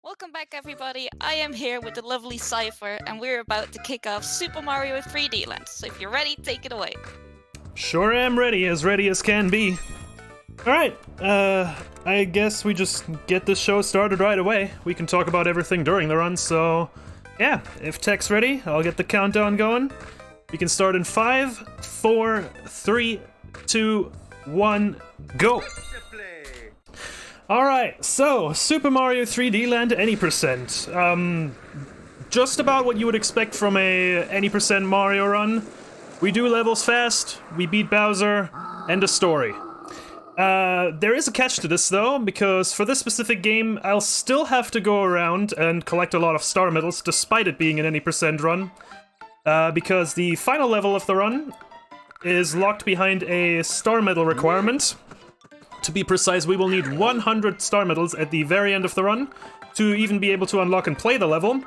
Welcome back everybody, I am here with the lovely Siver and we're about to kick off Super Mario 3D Land, so if you're ready, take it away. Sure am ready as can be. Alright, I guess we just get this show started right away. We can talk about everything during the run, so yeah, if tech's ready, I'll get the countdown going. We can start in 5, 4, 3, 2, 1, go! Alright, so, Super Mario 3D Land any percent. Just about what you would expect from a any percent Mario run. We do levels fast, we beat Bowser, and a story. There is a catch to this though, because for this specific game, I'll still have to go around and collect a lot of star medals, despite it being an any percent run. Because the final level of the run is locked behind a star medal requirement. To be precise, we will need 100 star medals at the very end of the run to even be able to unlock and play the level.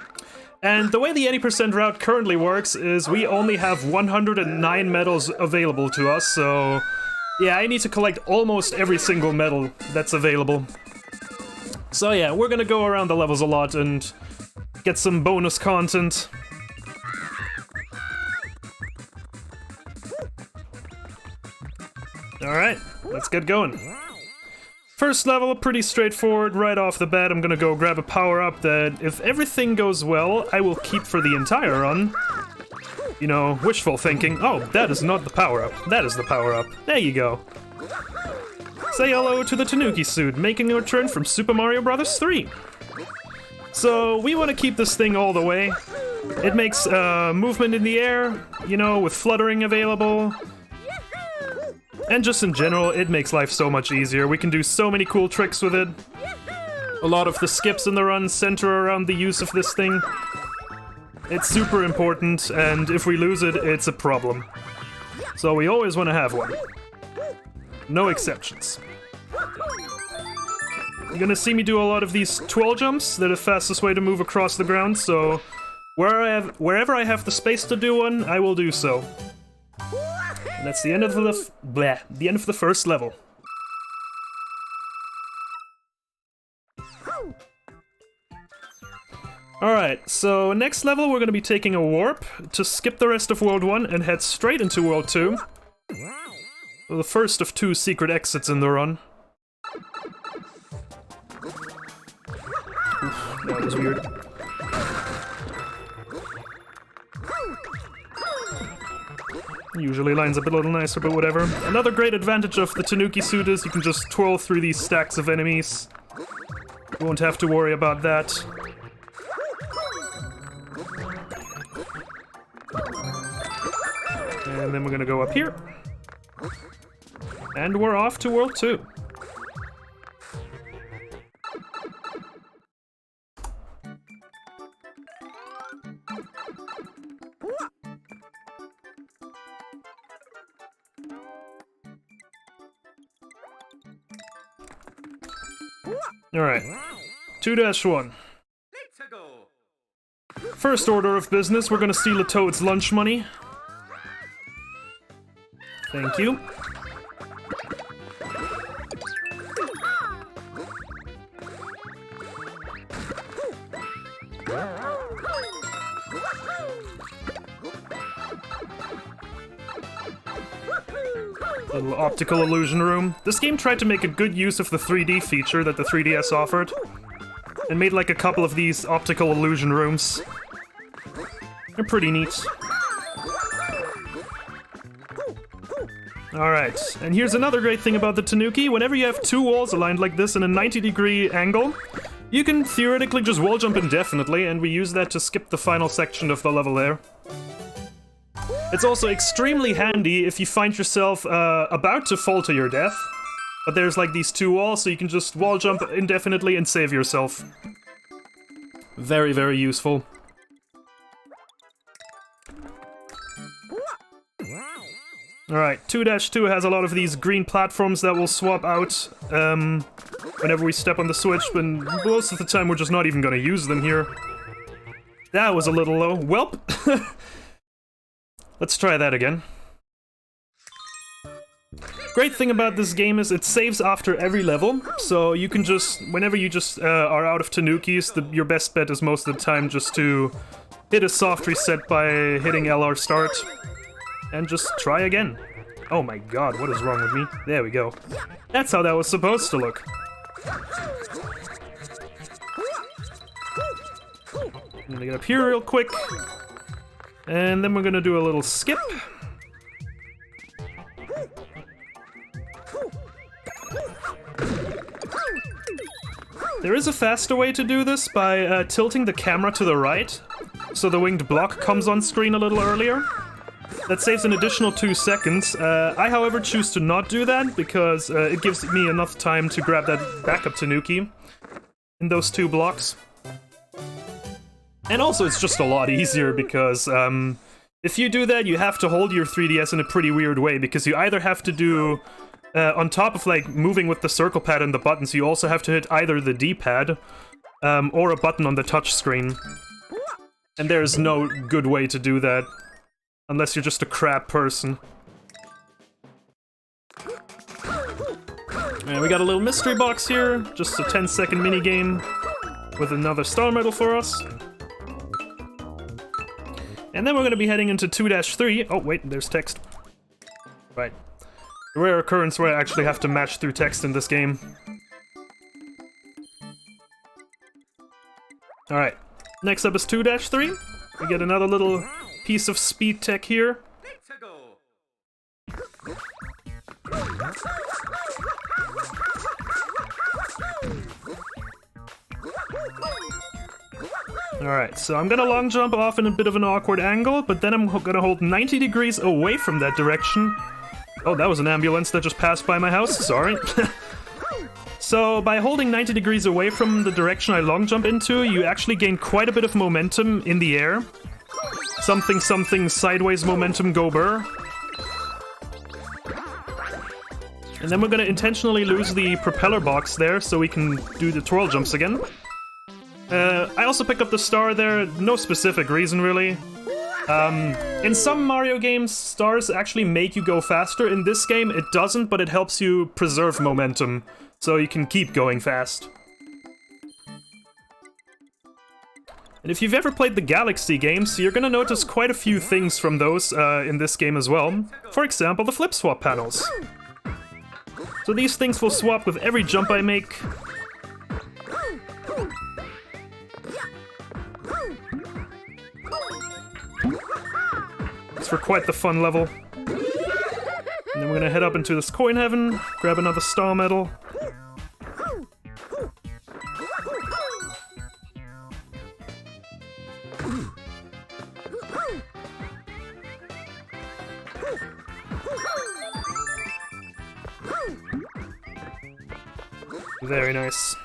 And the way the 80% route currently works is we only have 109 medals available to us, so yeah, I need to collect almost every single medal that's available. So yeah, we're gonna go around the levels a lot and get some bonus content. Alright, let's get going. First level, pretty straightforward. Right off the bat, I'm gonna go grab a power-up that, if everything goes well, I will keep for the entire run. You know, wishful thinking. Oh, that is not the power-up. That is the power-up. There you go. Say hello to the Tanuki suit, making a return from Super Mario Bros. 3. So, we want to keep this thing all the way. It makes movement in the air, you know, with fluttering available. And just in general, it makes life so much easier. We can do so many cool tricks with it. A lot of the skips in the run center around the use of this thing. It's super important, and if we lose it, it's a problem. So we always want to have one. No exceptions. You're gonna see me do a lot of these twirl jumps. They're the fastest way to move across the ground, so wherever I have the space to do one, I will do so. And that's the end of the end of the first level. Alright, so next level we're going to be taking a warp to skip the rest of World 1 and head straight into World 2. Well, the first of 2 secret exits in the run. Oof, that was weird. Usually lines up a little nicer, but whatever. Another great advantage of the Tanuki suit is you can just twirl through these stacks of enemies. You won't have to worry about that. And then we're gonna go up here. And we're off to World 2. Alright, 2-1. First order of business, we're gonna steal a Toad's lunch money. Thank you. Little optical illusion room. This game tried to make a good use of the 3D feature that the 3DS offered, and made like a couple of these optical illusion rooms. They're pretty neat. Alright, and here's another great thing about the Tanuki. Whenever you have 2 walls aligned like this in a 90-degree angle, you can theoretically just wall jump indefinitely, and we use that to skip the final section of the level there. It's also extremely handy if you find yourself about to fall to your death, but there's like these 2 walls, so you can just wall jump indefinitely and save yourself. Very, very useful. Alright, 2-2 has a lot of these green platforms that will swap out whenever we step on the switch, but most of the time we're just not even gonna use them here. That was a little low. Welp! Let's try that again. Great thing about this game is it saves after every level, so you can just, whenever you just are out of tanukis, your best bet is most of the time just to hit a soft reset by hitting LR start, and just try again. Oh my god, what is wrong with me? There we go. That's how that was supposed to look. I'm gonna get up here real quick, and then we're gonna do a little skip. There is a faster way to do this by tilting the camera to the right, so the winged block comes on screen a little earlier. That saves an additional 2 seconds. I, however, choose to not do that, because it gives me enough time to grab that backup tanuki in those 2 blocks. And also, it's just a lot easier, because if you do that, you have to hold your 3DS in a pretty weird way, because you either have to do... on top of, like, moving with the circle pad and the buttons, you also have to hit either the D-pad or a button on the touch screen. And there's no good way to do that, unless you're just a crap person. And we got a little mystery box here, just a 10-second minigame with another star medal for us. And then we're going to be heading into 2-3. Oh, wait, there's text. Right. A rare occurrence where I actually have to match through text in this game. Alright, next up is 2-3. We get another little piece of speed tech here. Alright, so I'm gonna long jump off in a bit of an awkward angle, but then I'm gonna hold 90 degrees away from that direction. Oh, that was an ambulance that just passed by my house, sorry. So, by holding 90 degrees away from the direction I long jump into, you actually gain quite a bit of momentum in the air. Something something sideways momentum go burr. And then we're gonna intentionally lose the propeller box there, so we can do the twirl jumps again. I also picked up the star there, no specific reason really. In some Mario games, stars actually make you go faster. In this game, it doesn't, but it helps you preserve momentum, so you can keep going fast. And if you've ever played the Galaxy games, you're gonna notice quite a few things from those in this game as well. For example, the flip swap panels. So these things will swap with every jump I make. It's for quite the fun level. And then we're gonna head up into this coin heaven, grab another star medal. Very nice.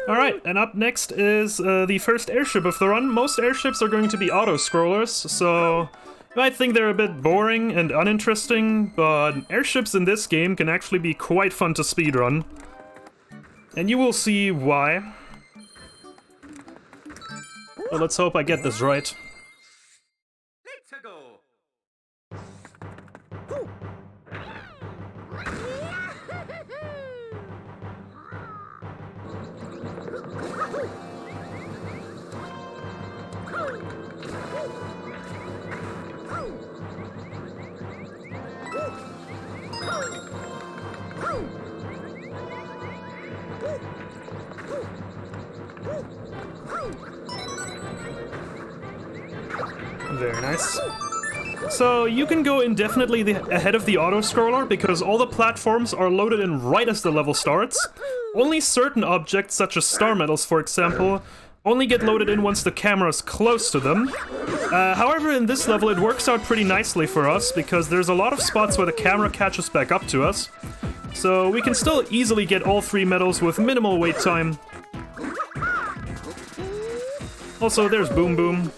Alright, and up next is the first airship of the run. Most airships are going to be auto-scrollers, so you might think they're a bit boring and uninteresting, but airships in this game can actually be quite fun to speedrun. And you will see why. Well, let's hope I get this right. Very nice. So you can go indefinitely ahead of the auto-scroller because all the platforms are loaded in right as the level starts. Only certain objects, such as star medals for example, only get loaded in once the camera's close to them. However, in this level it works out pretty nicely for us because there's a lot of spots where the camera catches back up to us. So we can still easily get all 3 medals with minimal wait time. Also, there's Boom Boom.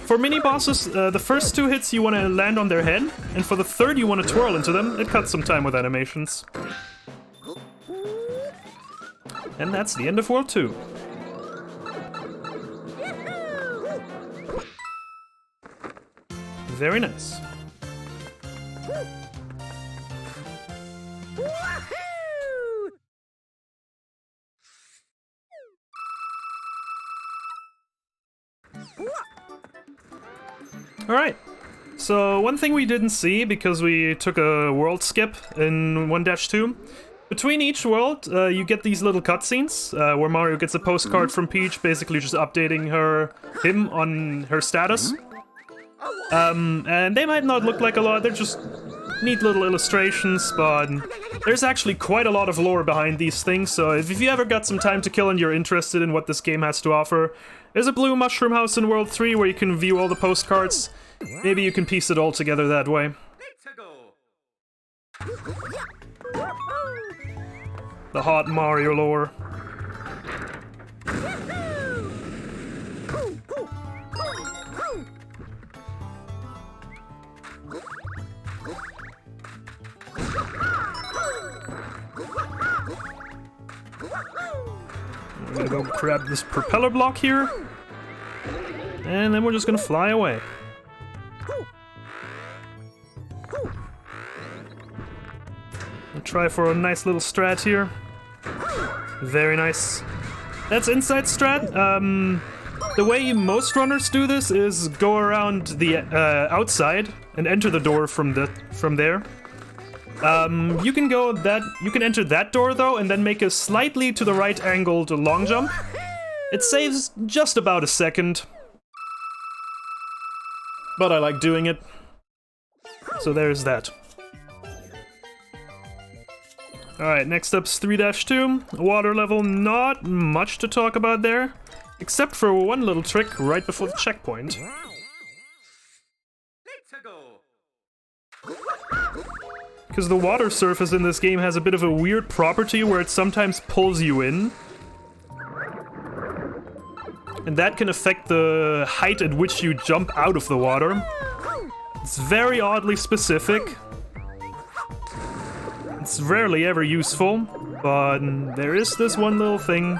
For mini-bosses, the first 2 hits you want to land on their head, and for the third you want to twirl into them. It cuts some time with animations. And that's the end of World 2. Very nice. Alright, so one thing we didn't see because we took a world skip in 1-2, between each world you get these little cutscenes where Mario gets a postcard from Peach, basically just updating him on her status. And they might not look like a lot, they're just neat little illustrations, but there's actually quite a lot of lore behind these things, so if you ever got some time to kill and you're interested in what this game has to offer, there's a blue mushroom house in World 3 where you can view all the postcards. Maybe you can piece it all together that way. The hot Mario lore. We're gonna go grab this propeller block here, and then we're just gonna fly away. We'll try for a nice little strat here. Very nice. That's inside strat. The way most runners do this is go around the outside and enter the door from there. You can enter that door though, and then make a slightly to the right angled long jump. It saves just about a second, but I like doing it. So there's that. Alright, next up's 3-2. Water level, not much to talk about there, except for one little trick right before the checkpoint. Because the water surface in this game has a bit of a weird property where it sometimes pulls you in. And that can affect the height at which you jump out of the water. It's very oddly specific. It's rarely ever useful, but there is this one little thing.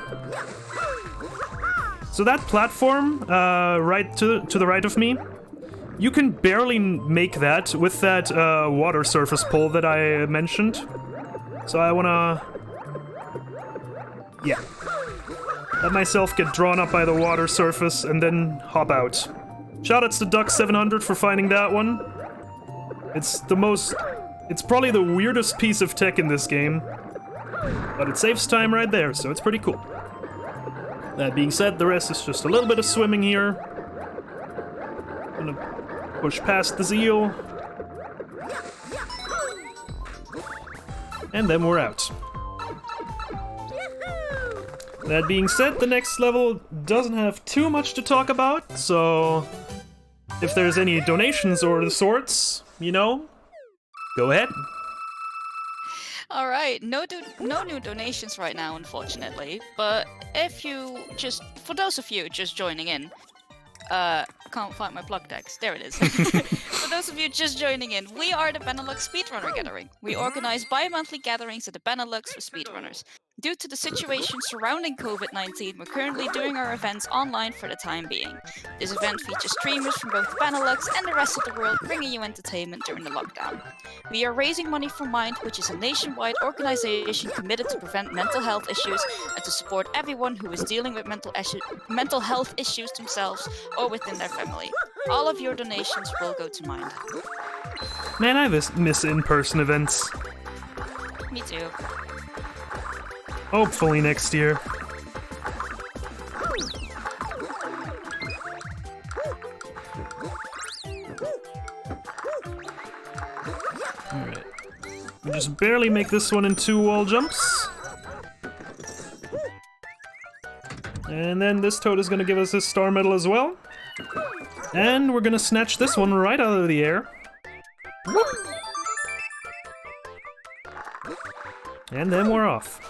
So that platform, right to the right of me, you can barely make that with that water surface pull that I mentioned. So I wanna... yeah. Let myself get drawn up by the water surface and then hop out. Shoutouts to Duck700 for finding that one. It's probably the weirdest piece of tech in this game, but it saves time right there, so it's pretty cool. That being said, the rest is just a little bit of swimming here. Gonna push past the Zeal. And then we're out. That being said, the next level doesn't have too much to talk about, so if there's any donations or the sorts, you know, go ahead. All right, no new donations right now, unfortunately. But if you for those of you just joining in, can't find my plug text. There it is. For those of you just joining in, we are the Benelux Speedrunner Gathering. We organize bi-monthly gatherings at the Benelux for speedrunners. Due to the situation surrounding COVID-19, we're currently doing our events online for the time being. This event features streamers from both the Benelux and the rest of the world, bringing you entertainment during the lockdown. We are raising money for Mind, which is a nationwide organization committed to prevent mental health issues and to support everyone who is dealing with mental health issues themselves or within their family. All of your donations will go to Mind. Man, I miss in-person events. Me too. Hopefully next year. Alright. We just barely make this one in 2 wall jumps. And then this toad is gonna give us his star medal as well. And we're gonna snatch this one right out of the air. Whoop. And then we're off.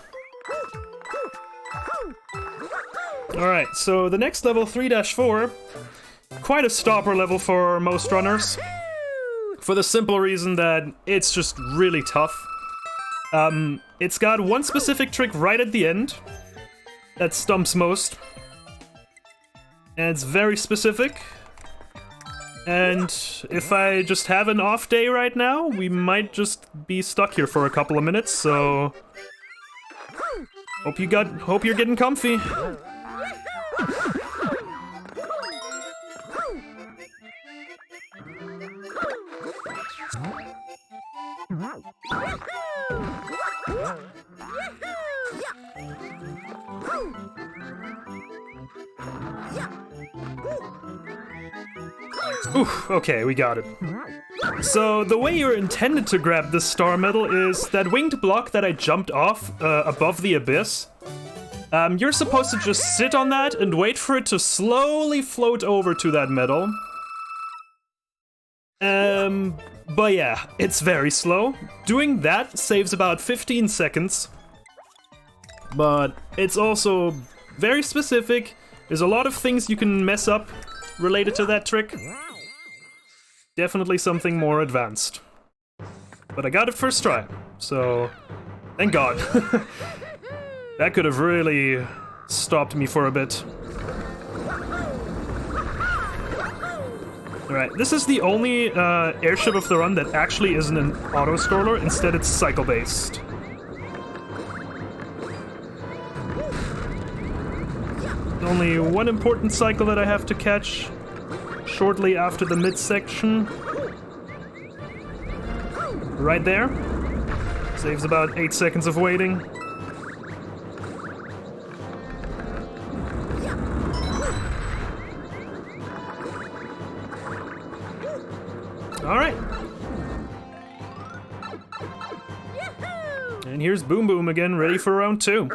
Alright, so the next level, 3-4, quite a stopper level for most runners. For the simple reason that it's just really tough. It's got one specific trick right at the end that stumps most. And it's very specific. And if I just have an off day right now, we might just be stuck here for a couple of minutes, so... Hope you're getting comfy. Oof, okay, we got it. So, the way you're intended to grab this star medal is that winged block that I jumped off above the abyss. You're supposed to just sit on that and wait for it to slowly float over to that medal. But yeah, it's very slow. Doing that saves about 15 seconds. But it's also very specific. There's a lot of things you can mess up related to that trick. Definitely something more advanced. But I got it first try, so thank God. That could have really stopped me for a bit. Alright, this is the only airship of the run that actually isn't an auto-scroller, instead it's cycle-based. Only one important cycle that I have to catch shortly after the midsection. Right there. Saves about 8 seconds of waiting. Alright. And here's Boom Boom again, ready for round 2.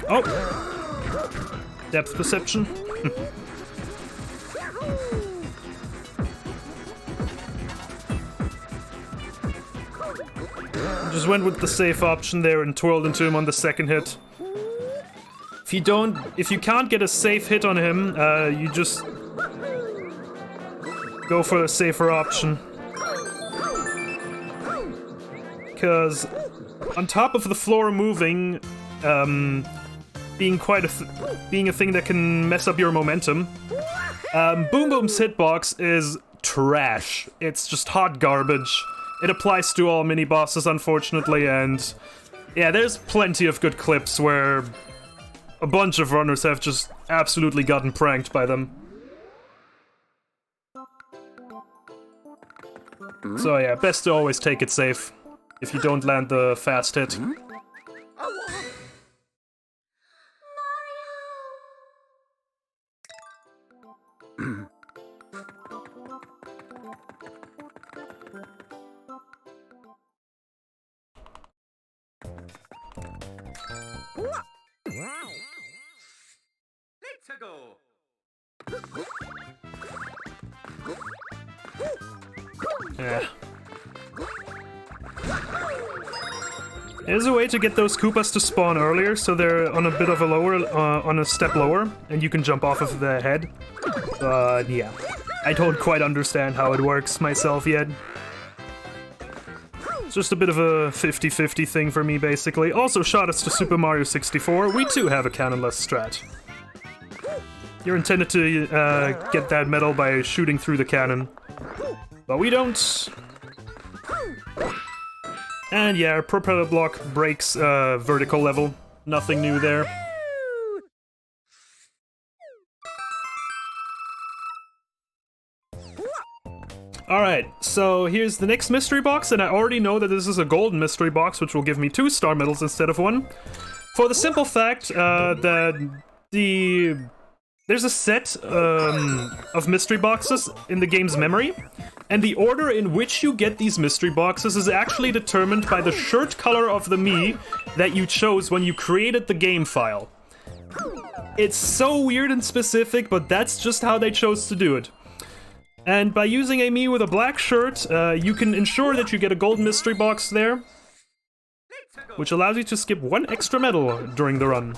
Oh! Depth perception. Just went with the safe option there and twirled into him on the second hit. If you can't get a safe hit on him, you just go for a safer option. Because on top of the floor moving, being a thing that can mess up your momentum, Boom Boom's hitbox is trash. It's just hot garbage. It applies to all mini-bosses, unfortunately, and yeah, there's plenty of good clips where a bunch of runners have just absolutely gotten pranked by them. So yeah, best to always take it safe if you don't land the fast hit. Let's go. Yeah. There's a way to get those Koopas to spawn earlier, so they're on a bit of a on a step lower, and you can jump off of the head. But yeah, I don't quite understand how it works myself yet. It's just a bit of a 50-50 thing for me, basically. Also, shoutouts to Super Mario 64. We too have a cannonless strat. You're intended to get that medal by shooting through the cannon. But we don't. And yeah, propeller block breaks vertical level. Nothing new there. Alright, so here's the next mystery box, and I already know that this is a golden mystery box, which will give me 2 star medals instead of 1. For the simple fact that there's a set of mystery boxes in the game's memory, and the order in which you get these mystery boxes is actually determined by the shirt color of the Mii that you chose when you created the game file. It's so weird and specific, but that's just how they chose to do it. And by using a Mii with a black shirt, you can ensure that you get a gold mystery box there, which allows you to skip 1 extra medal during the run.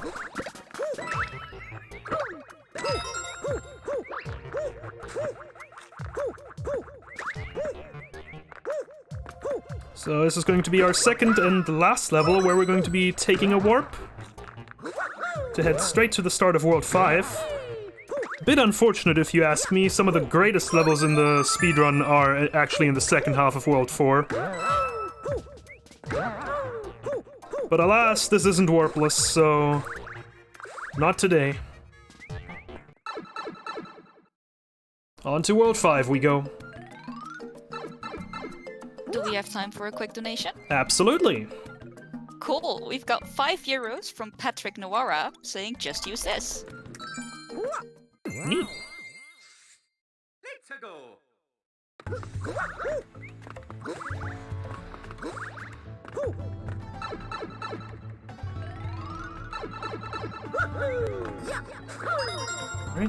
So this is going to be our second and last level where we're going to be taking a warp to head straight to the start of World 5. Bit unfortunate if you ask me, some of the greatest levels in the speedrun are actually in the second half of World 4. But alas, this isn't warpless, so... not today. On to World 5 we go. Do we have time for a quick donation? Absolutely. Cool, we've got €5 from Patrick Noara saying just use this. Neat. Let's go. Right.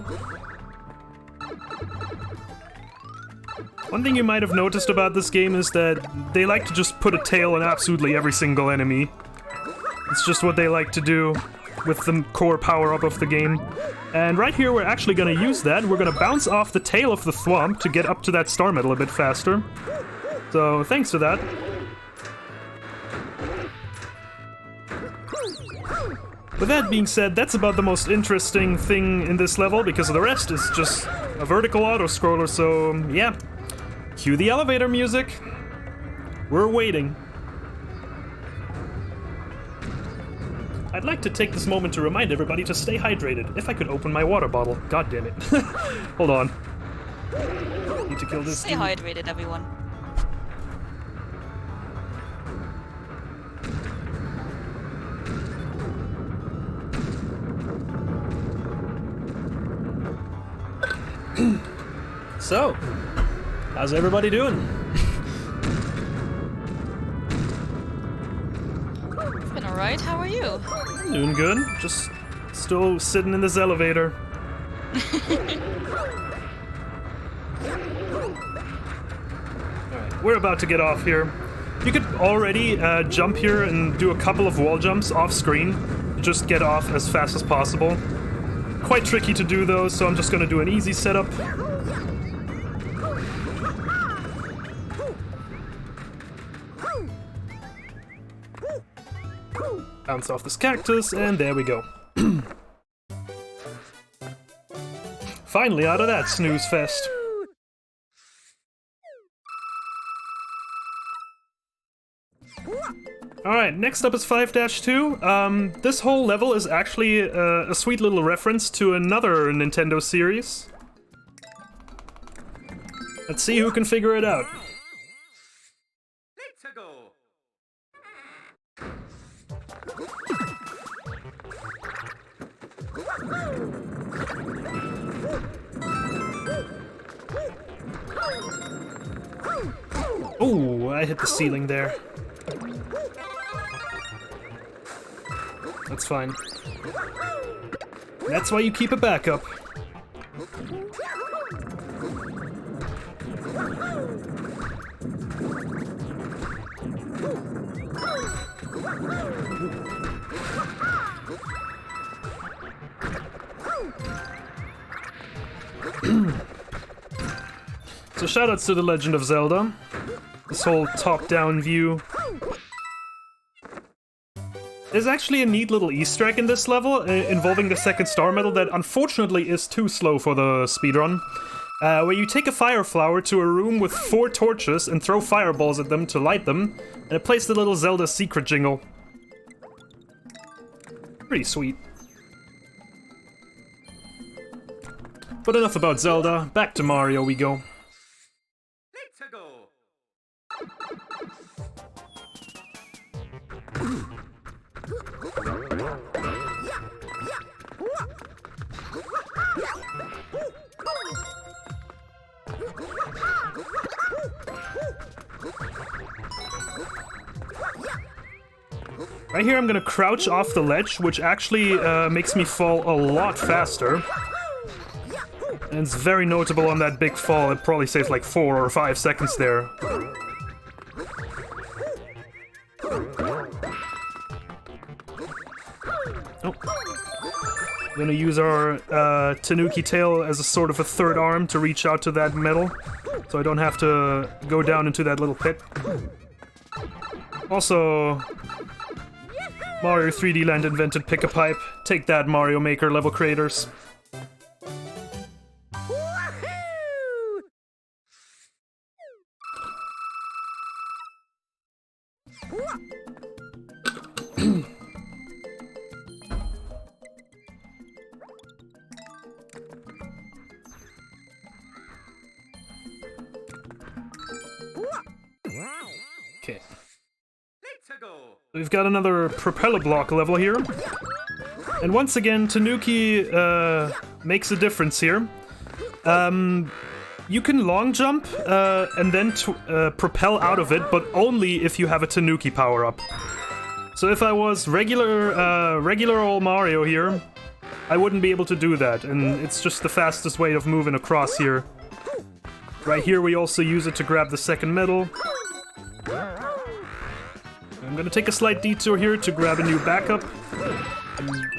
One thing you might have noticed about this game is that they like to just put a tail on absolutely every single enemy. It's just what they like to do with the core power-up of the game. And right here we're actually gonna use that. We're gonna bounce off the tail of the thwomp to get up to that star medal a bit faster. So thanks for that. With that being said, that's about the most interesting thing in this level, because the rest is just a vertical auto-scroller, so yeah. Cue the elevator music. We're waiting. I'd like to take this moment to remind everybody to stay hydrated. If I could open my water bottle. God damn it. Hold on. Need to kill this Stay dude. hydrated, everyone. So, how's everybody doing? It's been alright, how are you? Doing good. Just still sitting in this elevator. Alright, we're about to get off here. You could already jump here and do a couple of wall jumps off screen. Just get off as fast as possible. Quite tricky to do though, so I'm just gonna do an easy setup. Bounce off this cactus, and there we go. Finally out of that snooze fest. Alright, next up is 5-2. This whole level is actually a sweet little reference to another Nintendo series. Let's see who can figure it out. Let's go. Oh, I hit the ceiling there. That's fine. That's why you keep a backup. So shoutouts to The Legend of Zelda. This whole top-down view. There's actually a neat little Easter egg in this level involving the second star medal that unfortunately is too slow for the speedrun. Where you take a fire flower to a room with 4 torches and throw fireballs at them to light them, and it plays the little Zelda secret jingle. Pretty sweet. But enough about Zelda, back to Mario we go. Let's go. Right here I'm gonna crouch off the ledge, which actually makes me fall a lot faster. And it's very notable on that big fall, it probably saves like 4 or 5 seconds there. Oh. I'm gonna use our Tanuki tail as a sort of a third arm to reach out to that medal, so I don't have to go down into that little pit. Also, Mario 3D Land invented Pick-a-Pipe. Take that, Mario Maker level creators. Okay. Let's go. We've got another propeller block level here. And once again, Tanuki makes a difference here. You can long jump and then propel out of it, but only if you have a Tanuki power-up. So if I was regular old Mario here, I wouldn't be able to do that, and it's just the fastest way of moving across here. Right here we also use it to grab the second medal. I'm gonna take a slight detour here to grab a new backup,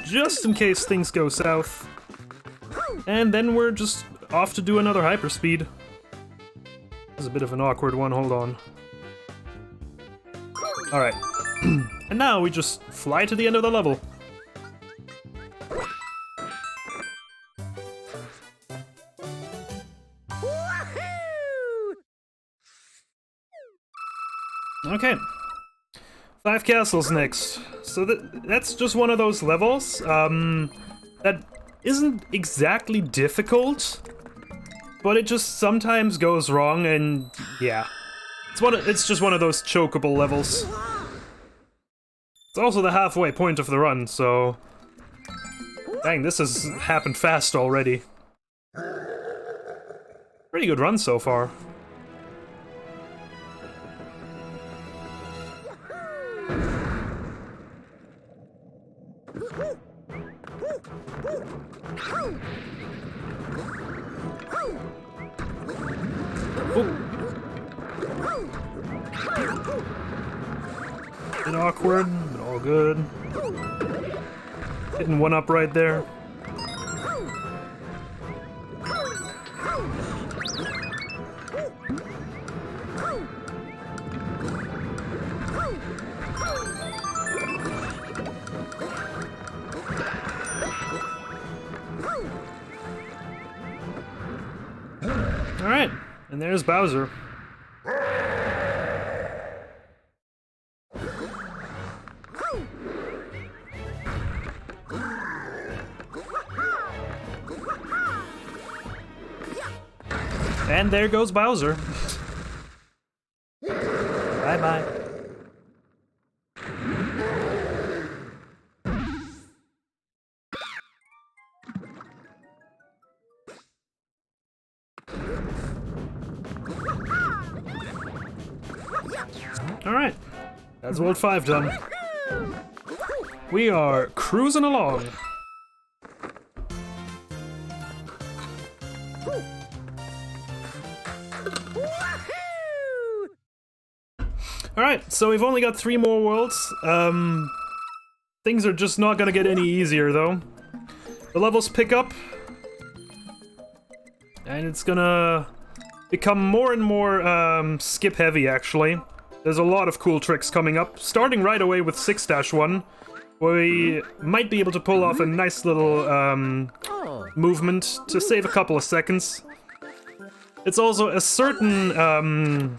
just in case things go south. And then we're just off to do another hyperspeed. This is a bit of an awkward one, hold on. Alright. And now we just fly to the end of the level. Okay. 5 castles next. So that's just one of those levels that isn't exactly difficult, but it just sometimes goes wrong, and yeah. It's just one of those chokeable levels. It's also the halfway point of the run, so... Dang, this has happened fast already. Pretty good run so far. Bit awkward, but all good. Hitting one up right there. Alright, and there's Bowser. And there goes Bowser. Bye-bye. Alright, that's World 5 done. We are cruising along. Alright, so we've only got 3 more worlds. Things are just not gonna get any easier, though. The levels pick up, and it's gonna become more and more skip-heavy, actually. There's a lot of cool tricks coming up, starting right away with 6-1, where we might be able to pull off a nice little movement to save a couple of seconds. It's also a certain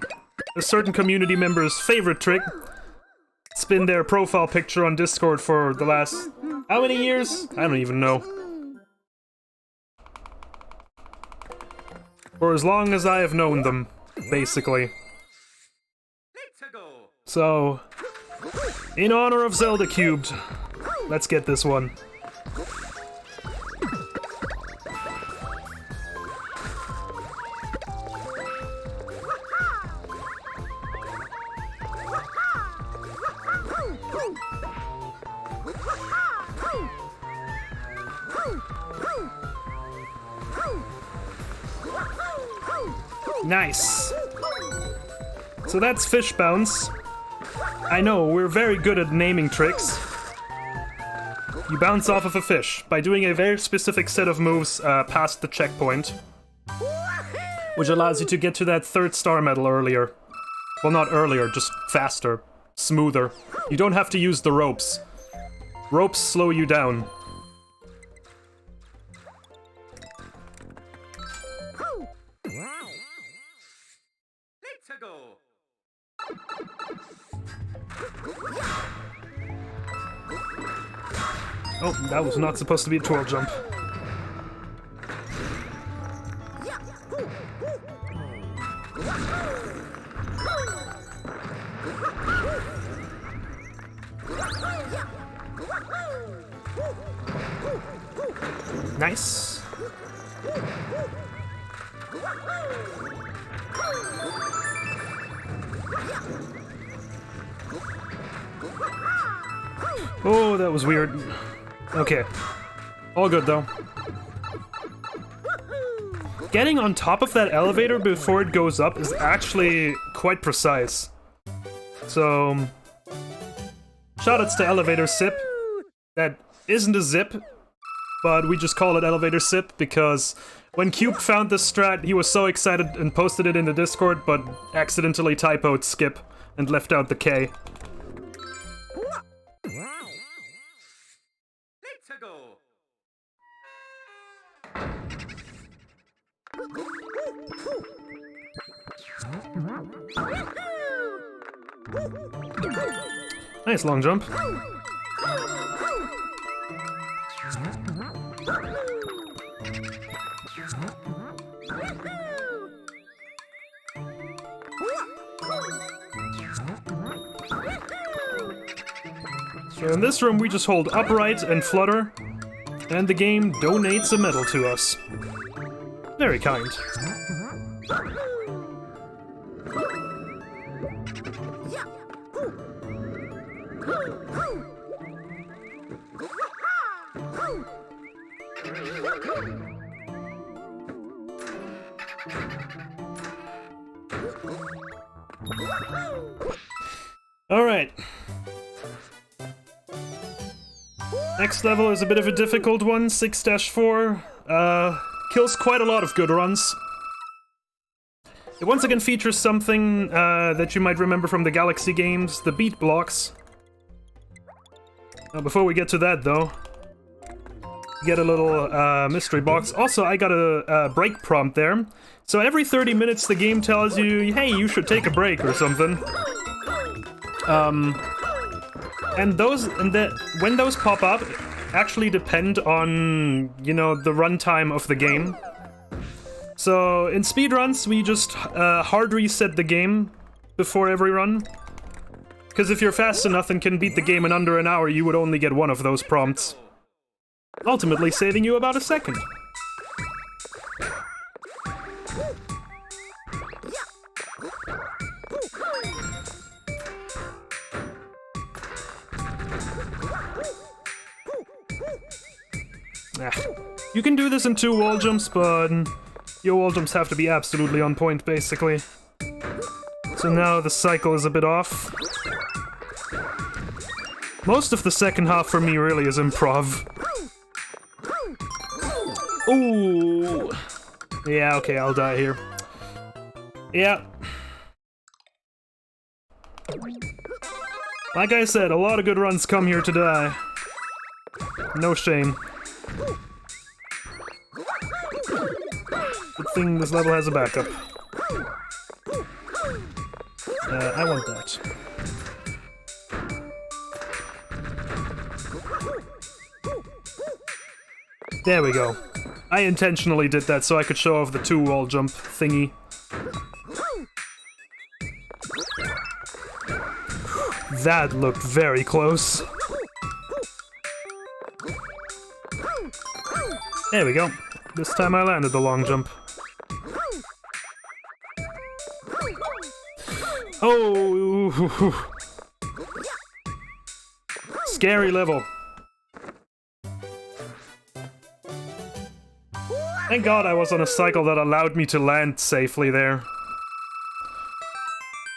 community member's favorite trick. It's been their profile picture on Discord for the last... how many years? I don't even know. For as long as I have known them, basically. Let's go. So, in honor of Zelda Cubed, let's get this one. Nice. So that's fish bounce. I know, we're very good at naming tricks. You bounce off of a fish by doing a very specific set of moves past the checkpoint, which allows you to get to that 3rd star medal earlier. Well, not earlier, just faster. smoother. You don't have to use the ropes. Ropes slow you down. Let's go. Oh, that was not supposed to be a twirl jump. Nice. Oh, that was weird. Okay. All good, though. Getting on top of that elevator before it goes up is actually quite precise. So... shoutouts to Elevator Sip. That isn't a zip, but we just call it Elevator Sip because when Cube found this strat, he was so excited and posted it in the Discord, but accidentally typoed skip and left out the K. Let's go. Nice long jump. So in this room we just hold upright and flutter, and the game donates a medal to us. Very kind. Alright. Next level is a bit of a difficult one, 6-4. Kills quite a lot of good runs. It once again features something that you might remember from the Galaxy games, the beat blocks. Now, before we get to that, though, get a little mystery box. Also, I got a break prompt there. So every 30 minutes the game tells you, hey, you should take a break or something. When those pop up actually depend on, you know, the runtime of the game. So in speedruns, we just hard reset the game before every run. Because if you're fast enough and can beat the game in under an hour, you would only get one of those prompts. Ultimately saving you about a second. You can do this in 2 wall jumps, but your wall jumps have to be absolutely on point, basically. So now the cycle is a bit off. Most of the second half for me really is improv. Ooh. Yeah, okay, I'll die here. Yeah. Like I said, a lot of good runs come here to die. No shame. Good thing this level has a backup. I want that. There we go. I intentionally did that so I could show off the 2 wall jump thingy. That looked very close. There we go. This time I landed the long jump. Oh! Scary level. Thank God I was on a cycle that allowed me to land safely there.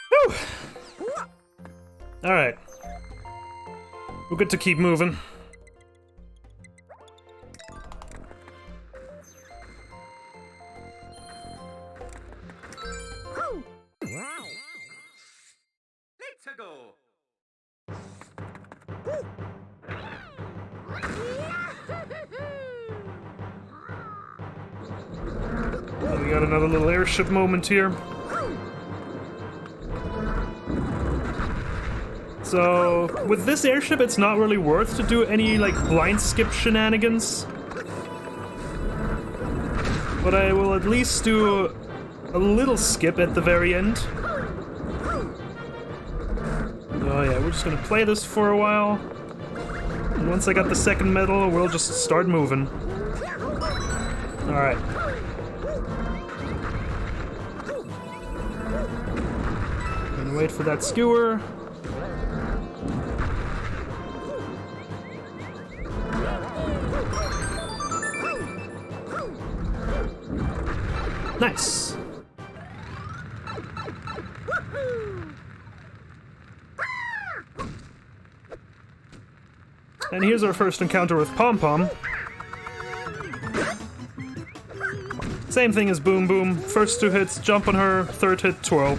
Whew! Alright. We're good to keep moving. Let's go. We got another little airship moment here. So, with this airship, it's not really worth to do any, like, blind skip shenanigans. But I will at least do a little skip at the very end. Oh yeah, we're just gonna play this for a while. And once I got the second medal, we'll just start moving. Alright. Gonna wait for that skewer. Nice. And here's our first encounter with Pom Pom. Same thing as Boom Boom. First 2 hits, jump on her, third hit, twirl.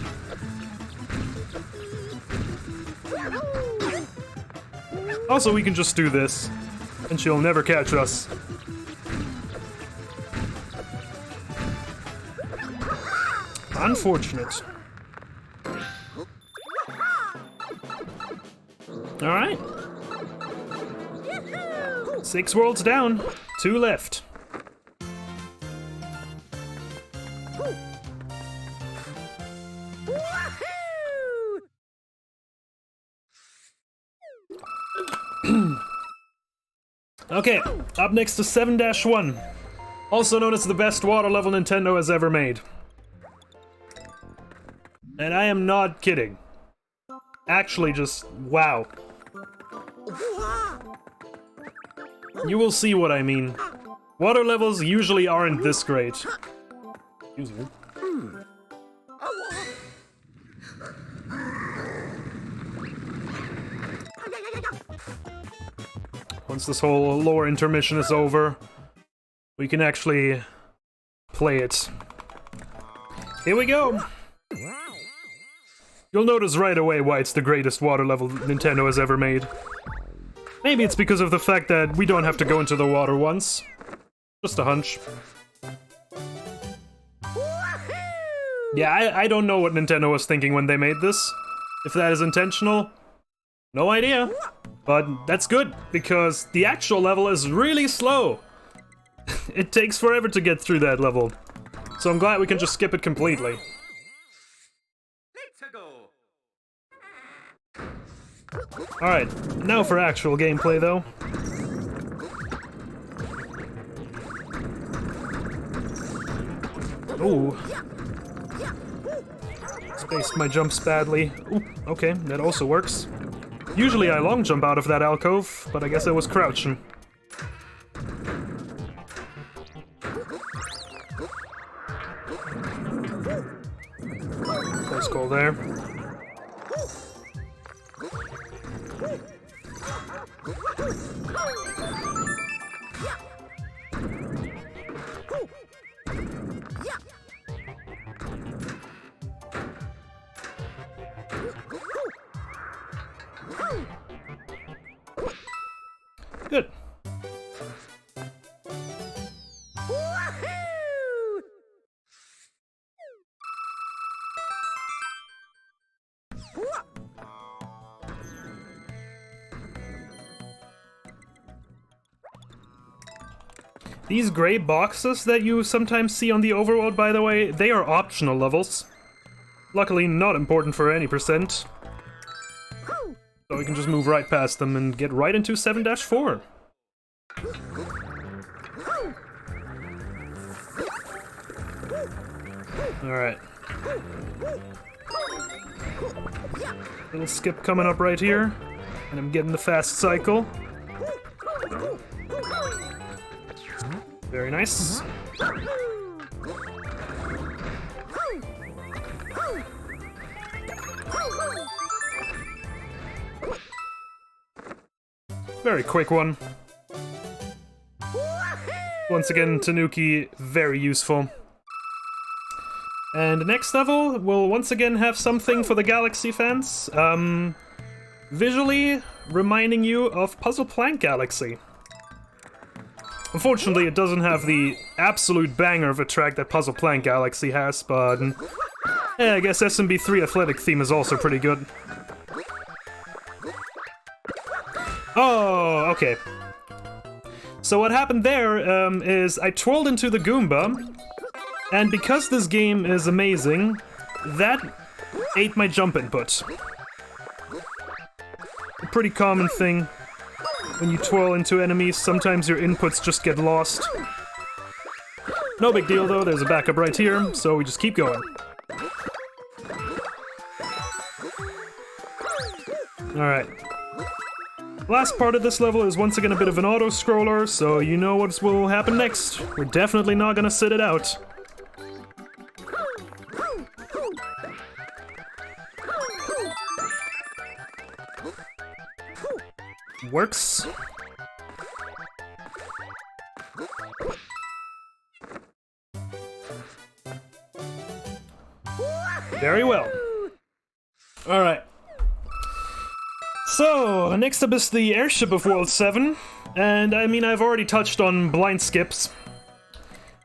Also, we can just do this, and she'll never catch us. Unfortunate. Alright. 6 worlds down, 2 left. Okay, up next to 7-1. Also known as the best water level Nintendo has ever made. And I am not kidding. Actually, just wow. You will see what I mean. Water levels usually aren't this great. Excuse me. Once this whole lore intermission is over, we can actually play it. Here we go! You'll notice right away why it's the greatest water level Nintendo has ever made. Maybe it's because of the fact that we don't have to go into the water once. Just a hunch. Yeah, I don't know what Nintendo was thinking when they made this. If that is intentional, no idea. But that's good, because the actual level is really slow. It takes forever to get through that level. So I'm glad we can just skip it completely. Let's go. Alright, now for actual gameplay though. Ooh. Spaced my jumps badly. Ooh, okay, that also works. Usually I long jump out of that alcove, but I guess I was crouching. Close call there. Good. These gray boxes that you sometimes see on the overworld, by the way, they are optional levels. Luckily not important for any percent. So we can just move right past them and get right into 7-4. Alright. Little skip coming up right here. And I'm getting the fast cycle. Very nice. Very quick one. Once again, Tanuki, very useful. And next level will once again have something for the Galaxy fans. Visually, reminding you of Puzzle Plank Galaxy. Unfortunately, it doesn't have the absolute banger of a track that Puzzle Plank Galaxy has, but yeah, I guess SMB3 Athletic theme is also pretty good. Oh, okay. So what happened there is I twirled into the Goomba, and because this game is amazing, that ate my jump input. A pretty common thing when you twirl into enemies, sometimes your inputs just get lost. No big deal though, there's a backup right here, so we just keep going. Alright. Last part of this level is once again a bit of an auto-scroller, so you know what will happen next. We're definitely not gonna sit it out. Works. Very well. Alright. So, next up is the airship of World 7, and I mean, I've already touched on blind skips.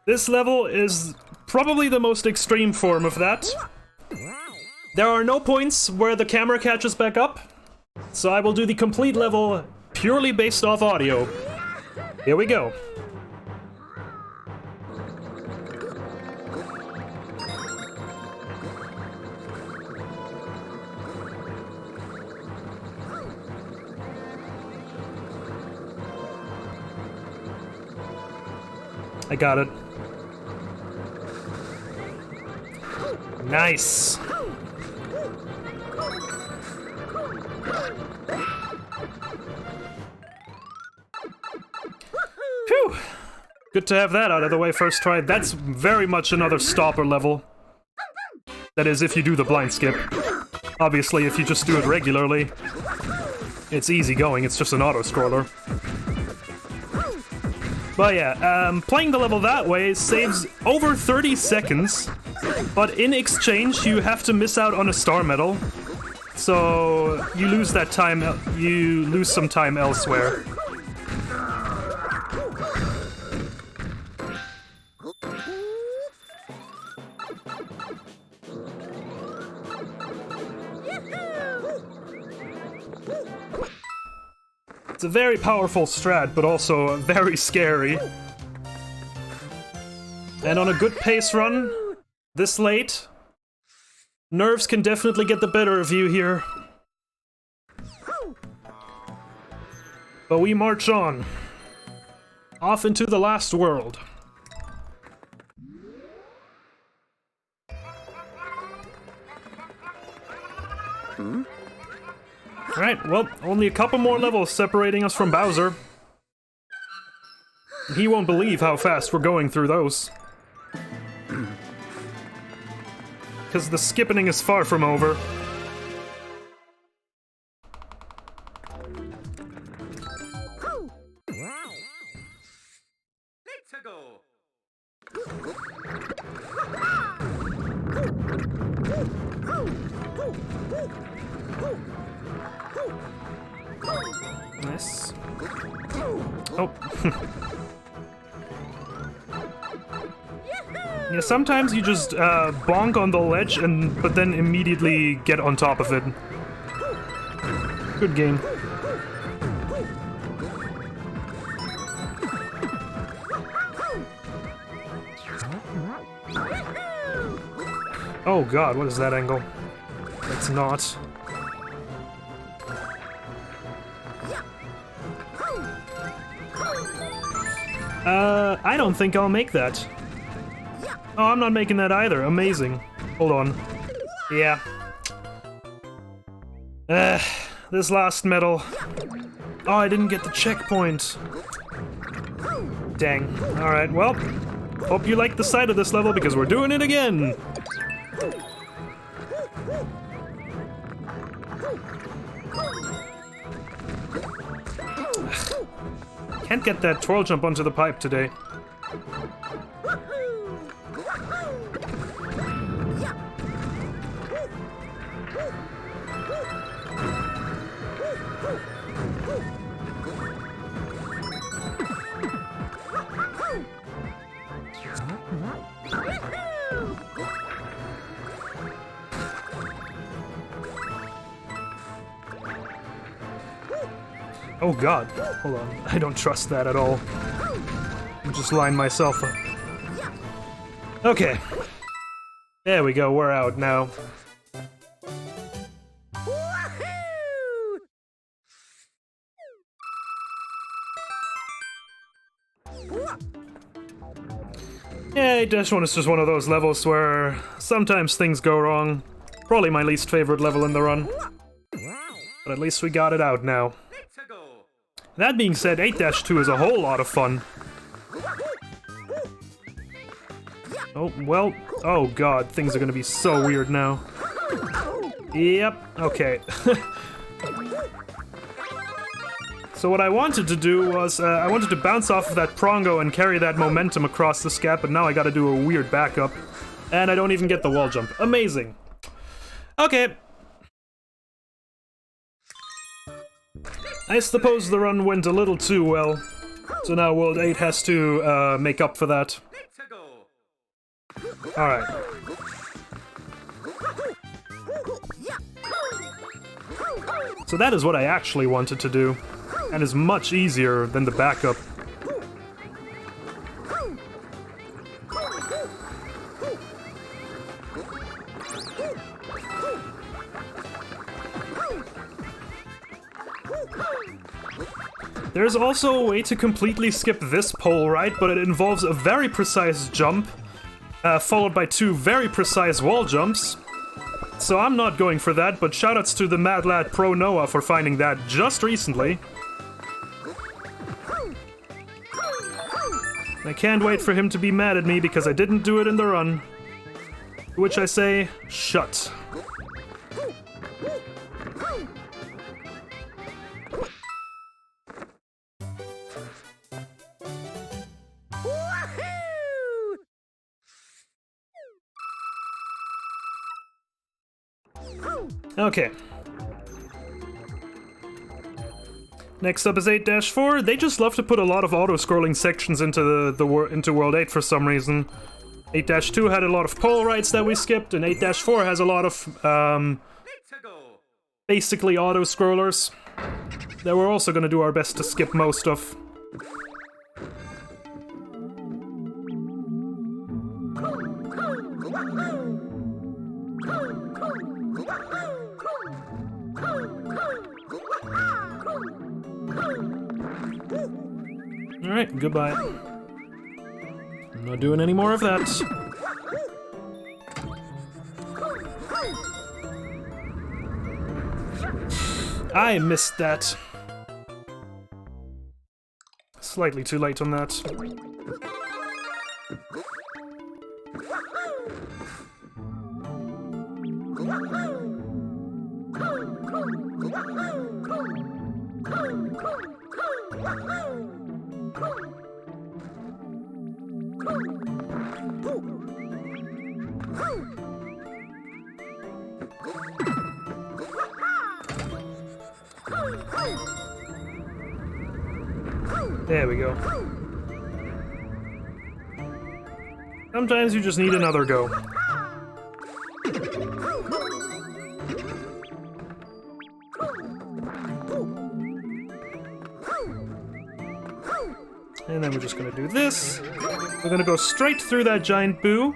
This level is probably the most extreme form of that. There are no points where the camera catches back up, so I will do the complete level purely based off audio. Here we go. I got it. Nice. Phew. Good to have that out of the way first try. That's very much another stopper level. That is, if you do the blind skip. Obviously, if you just do it regularly, it's easy going, it's just an auto-scroller. But yeah, playing the level that way saves over 30 seconds, but in exchange you have to miss out on a star medal, so you lose that time, you lose some time elsewhere. It's a very powerful strat, but also very scary. And on a good pace run, this late, nerves can definitely get the better of you here. But we march on. Off into the last world. Alright, well, only a couple more levels separating us from Bowser. He won't believe how fast we're going through those. Because the skipping is far from over. Let's go. Nice. Oh. Yeah, sometimes you just bonk on the ledge but then immediately get on top of it. Good game. Oh god, what is that angle? It's not. I don't think I'll make that. Oh, I'm not making that either. Amazing. Hold on. Yeah. This last medal. Oh, I didn't get the checkpoint. Dang. Alright, well. Hope you like the side of this level because we're doing it again. Can't get that twirl jump onto the pipe today. Oh god, hold on. I don't trust that at all. I'll just line myself up. Okay. There we go, we're out now. Yeah, 8-1 is just one of those levels where sometimes things go wrong. Probably my least favorite level in the run. But at least we got it out now. Let's go. That being said, 8-2 is a whole lot of fun. Oh, well, oh god, things are gonna be so weird now. Yep, okay. So what I wanted to do was, I wanted to bounce off of that prongo and carry that momentum across this gap, but now I gotta do a weird backup. And I don't even get the wall jump. Amazing. Okay. I suppose the run went a little too well. So now World 8 has to make up for that. Let's go. Alright. So that is what I actually wanted to do. And is much easier than the backup. There's also a way to completely skip this pole, right? But it involves a very precise jump, followed by 2 very precise wall jumps. So I'm not going for that, but shoutouts to the Mad Lad Pro Noah for finding that just recently. I can't wait for him to be mad at me because I didn't do it in the run. To which I say, shut. Okay. Next up is 8-4. They just love to put a lot of auto-scrolling sections into into World 8 for some reason. 8-2 had a lot of pole rights that we skipped, and 8-4 has a lot of Let's go. basically auto-scrollers that we're also gonna do our best to skip most of. Alright, goodbye. I'm not doing any more of that. I missed that. Slightly too late on that. There we go. Sometimes you just need another go. And then we're just gonna do this. We're gonna go straight through that giant boo.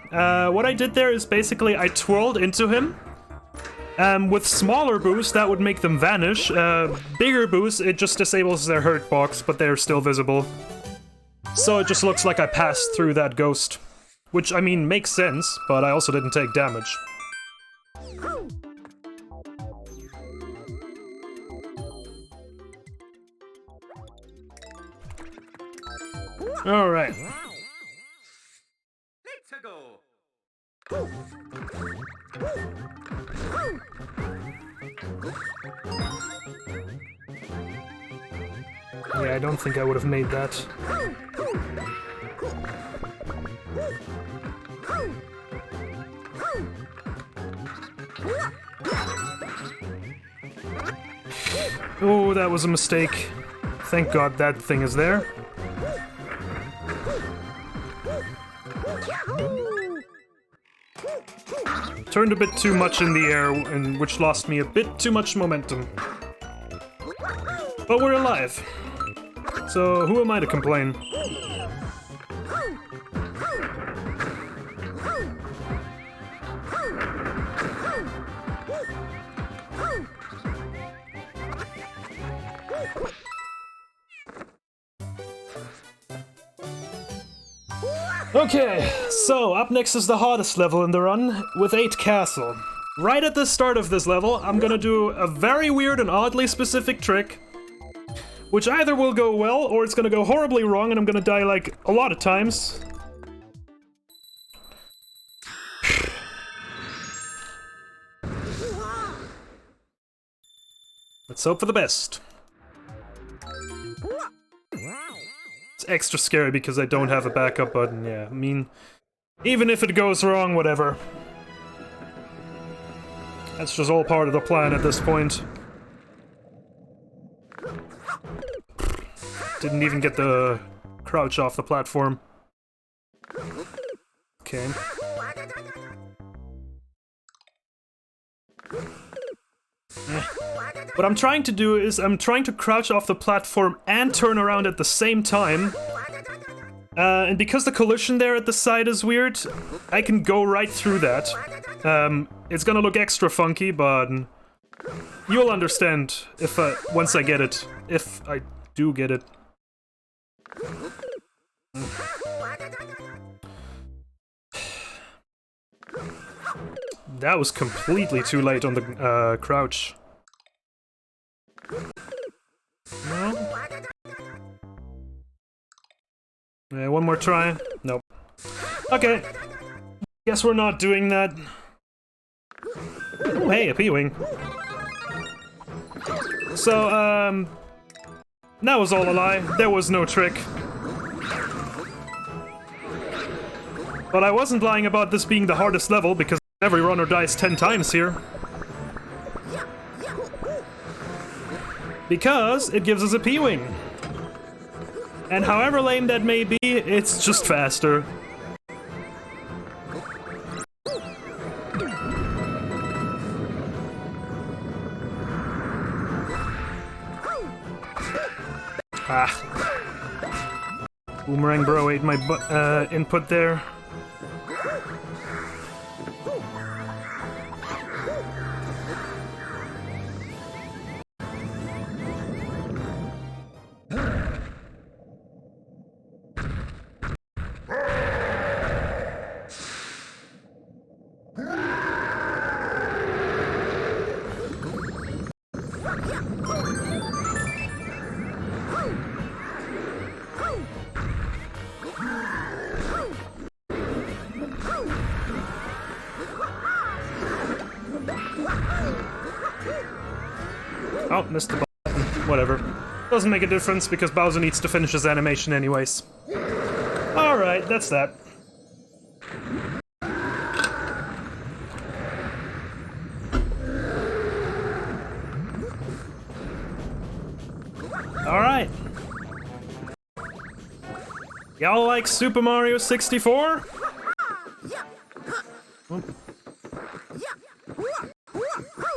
What I did there is basically I twirled into him. With smaller boos, that would make them vanish. Bigger boos, it just disables their hurt box, but they're still visible. So it just looks like I passed through that ghost. Which, I mean, makes sense, but I also didn't take damage. Alright. Let's go. Yeah, I don't think I would have made that. Oh, that was a mistake. Thank God that thing is there. Turned a bit too much in the air, and which lost me a bit too much momentum. But we're alive. So who am I to complain? Okay, so up next is the hardest level in the run, with 8 Castle. Right at the start of this level, I'm gonna do a very weird and oddly specific trick, which either will go well, or it's gonna go horribly wrong and I'm gonna die, like, a lot of times. Let's hope for the best. It's extra scary because I don't have a backup button, yeah. I mean, even if it goes wrong, whatever. That's just all part of the plan at this point. Didn't even get the crouch off the platform. Okay. What I'm trying to do is I'm trying to crouch off the platform and turn around at the same time. And because the collision there at the side is weird, I can go right through that. It's gonna look extra funky, but you'll understand if once I get it. If I do get it. That was completely too late on the crouch. No? Yeah, one more try. Nope. Okay. Guess we're not doing that. Oh, hey, a P-Wing. So, that was all a lie. There was no trick. But I wasn't lying about this being the hardest level, because every runner dies 10 times here. Because it gives us a P-Wing. And however lame that may be, it's just faster. Ah. Boomerang Bro ate my input there. Oh, missed the button. Whatever. Doesn't make a difference because Bowser needs to finish his animation anyways. Alright, that's that. Alright. Y'all like Super Mario 64?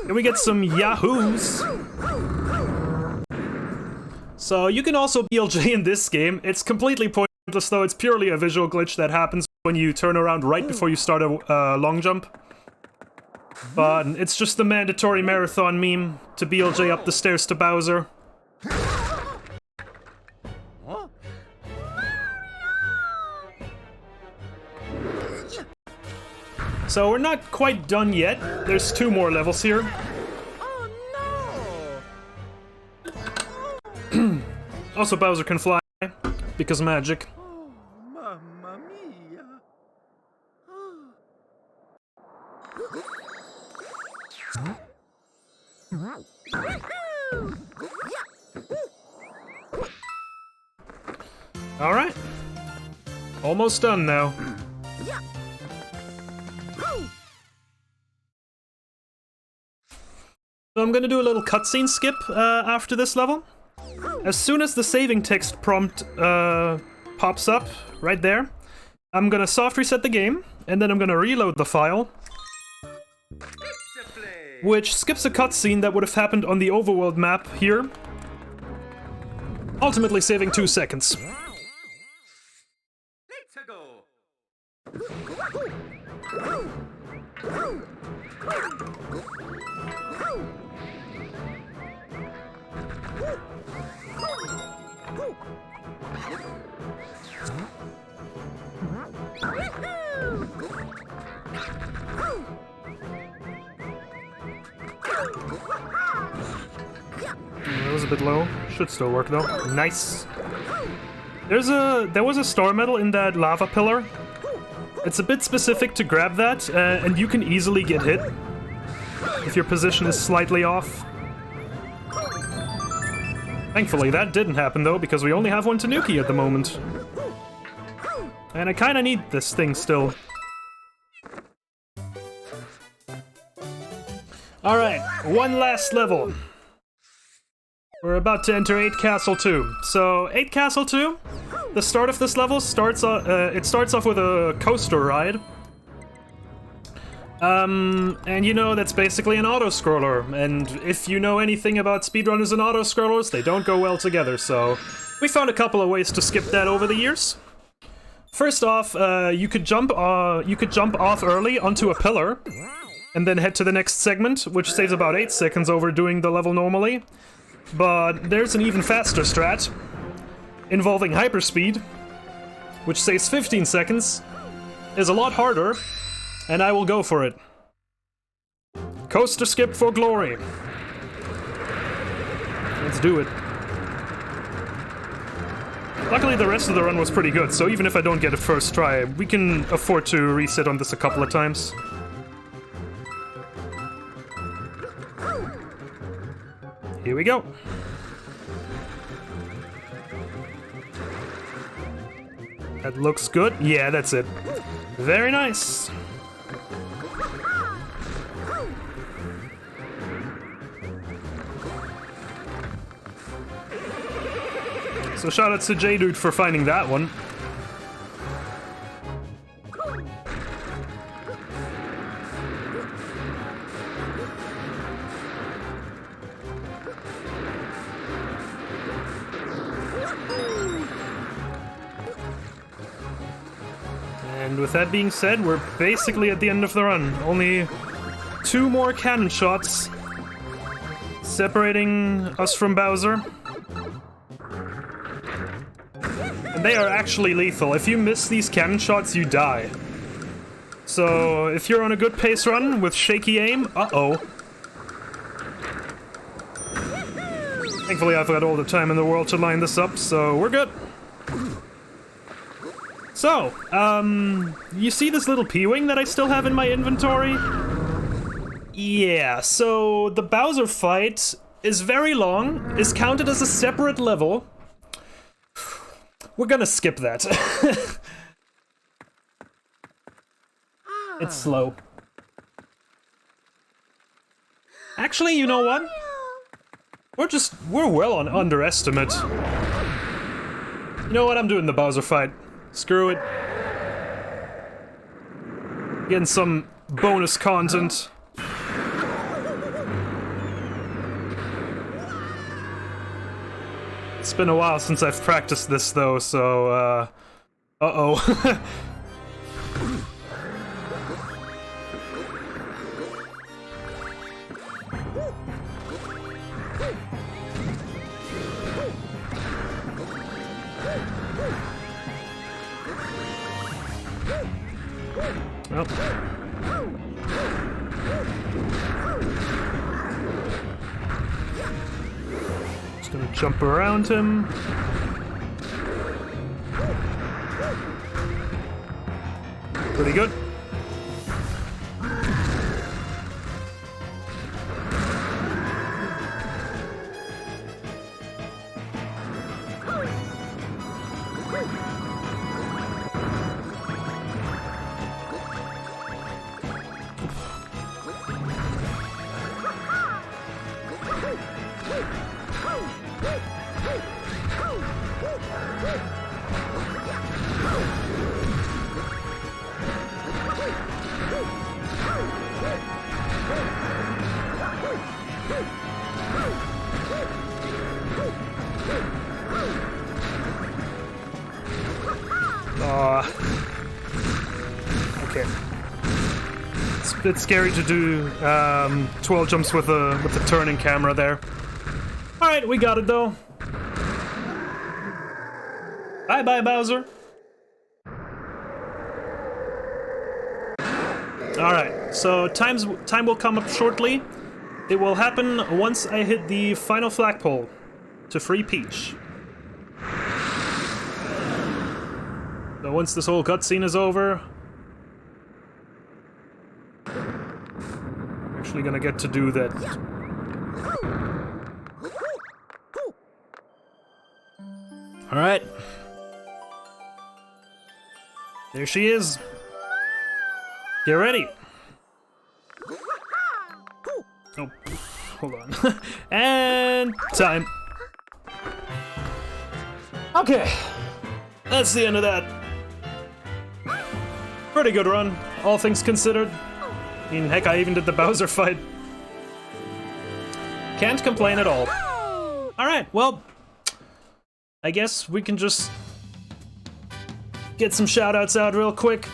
Can we get some yahoos? So you can also BLJ in this game. It's completely pointless though, it's purely a visual glitch that happens when you turn around right before you start a long jump. But it's just the mandatory marathon meme to BLJ up the stairs to Bowser. So we're not quite done yet. There's 2 more levels here. Also, Bowser can fly, because magic. Oh, mamma mia. Alright. Almost done now. So I'm gonna do a little cutscene skip after this level. As soon as the saving text prompt pops up, right there, I'm gonna soft reset the game, and then I'm gonna reload the file, which skips a cutscene that would have happened on the overworld map here. ultimately saving 2 seconds. Let's go. That was a bit low. Should still work though. Nice. There was a star medal in that lava pillar. It's a bit specific to grab that, and you can easily get hit if your position is slightly off. Thankfully, that didn't happen though, because we only have one Tanuki at the moment. And I kinda need this thing still. Alright, one last level. We're about to enter 8 Castle 2. So, 8 Castle 2, the start of this level starts off with a coaster ride. And you know, that's basically an auto-scroller, and if you know anything about speedrunners and auto-scrollers, they don't go well together, so we found a couple of ways to skip that over the years. First off, you could jump off early onto a pillar, and then head to the next segment, which saves about 8 seconds over doing the level normally. But there's an even faster strat, involving hyperspeed, which saves 15 seconds, is a lot harder, and I will go for it. Coaster skip for glory. Let's do it. Luckily the rest of the run was pretty good, so even if I don't get it first try, we can afford to reset on this a couple of times. Here we go. That looks good. Yeah, that's it. Very nice. So shout out to J-Dude for finding that one. And with that being said, we're basically at the end of the run. Only 2 more cannon shots separating us from Bowser. And they are actually lethal. If you miss these cannon shots, you die. So if you're on a good pace run with shaky aim, uh-oh. Thankfully I've got all the time in the world to line this up, so we're good. So, you see this little P-Wing that I still have in my inventory? Yeah, so the Bowser fight is very long, is counted as a separate level. We're gonna skip that. It's slow. Actually, you know what? We're well on underestimate. You know what? I'm doing the Bowser fight. Screw it. Getting some bonus content. It's been a while since I've practiced this though, so uh-oh. Oh. Just gonna jump around him. Pretty good. Okay. It's a bit scary to do 12 jumps with the turning camera there. Alright, we got it though. Bye-bye, Bowser. Alright, so time will come up shortly. It will happen once I hit the final flagpole to free Peach. So once this whole cutscene is over, I'm actually gonna get to do that. Alright. There she is. Get ready. Oh, hold on. And time. Okay. That's the end of that. Pretty good run, all things considered. I mean, heck, I even did the Bowser fight. Can't complain at all. Alright, well, I guess we can just get some shoutouts out real quick.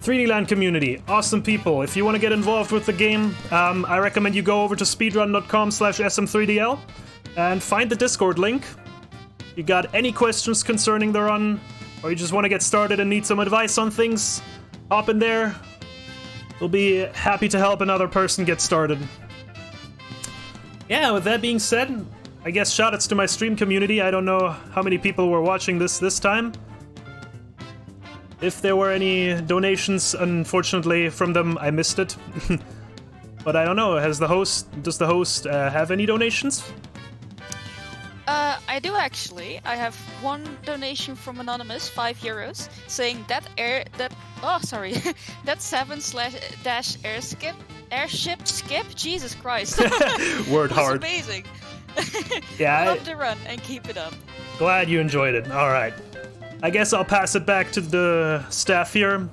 3D Land community, awesome people. If you want to get involved with the game, I recommend you go over to speedrun.com/sm3dl and find the Discord link. You got any questions concerning the run, or you just want to get started and need some advice on things, hop in there. We'll be happy to help another person get started. Yeah, with that being said, I guess shoutouts to my stream community. I don't know how many people were watching this time. If there were any donations, unfortunately, from them, I missed it. But I don't know, does the host have any donations? I do actually. I have one donation from Anonymous, €5, saying that that 7/airship skip. Jesus Christ. Word hard. Amazing. Yeah, I love the run and keep it up. Glad you enjoyed it. All right. I guess I'll pass it back to the staff here.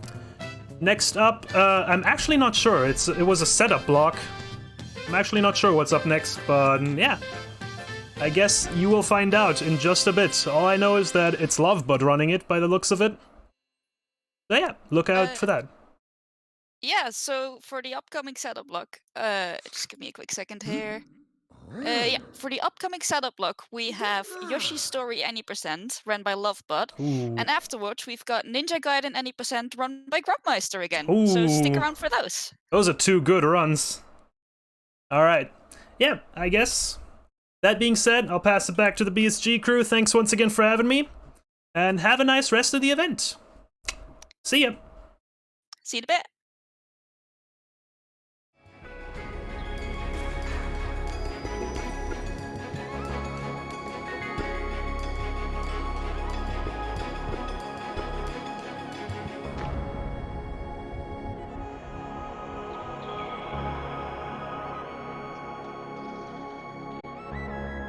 Next up, I'm actually not sure. It was a setup block. I'm actually not sure what's up next, but yeah. I guess you will find out in just a bit. All I know is that it's Lovebud running it by the looks of it. So yeah, look out for that. Yeah, so for the upcoming setup block, just give me a quick second here. Yeah, for the upcoming setup block, we have Yoshi's Story Any% run by Lovebud, and afterwards we've got Ninja Gaiden Any% run by Grubmeister again. So stick around for those. Those are two good runs. All right. Yeah, I guess. That being said, I'll pass it back to the BSG crew. Thanks once again for having me, and have a nice rest of the event. See ya. See you in a bit.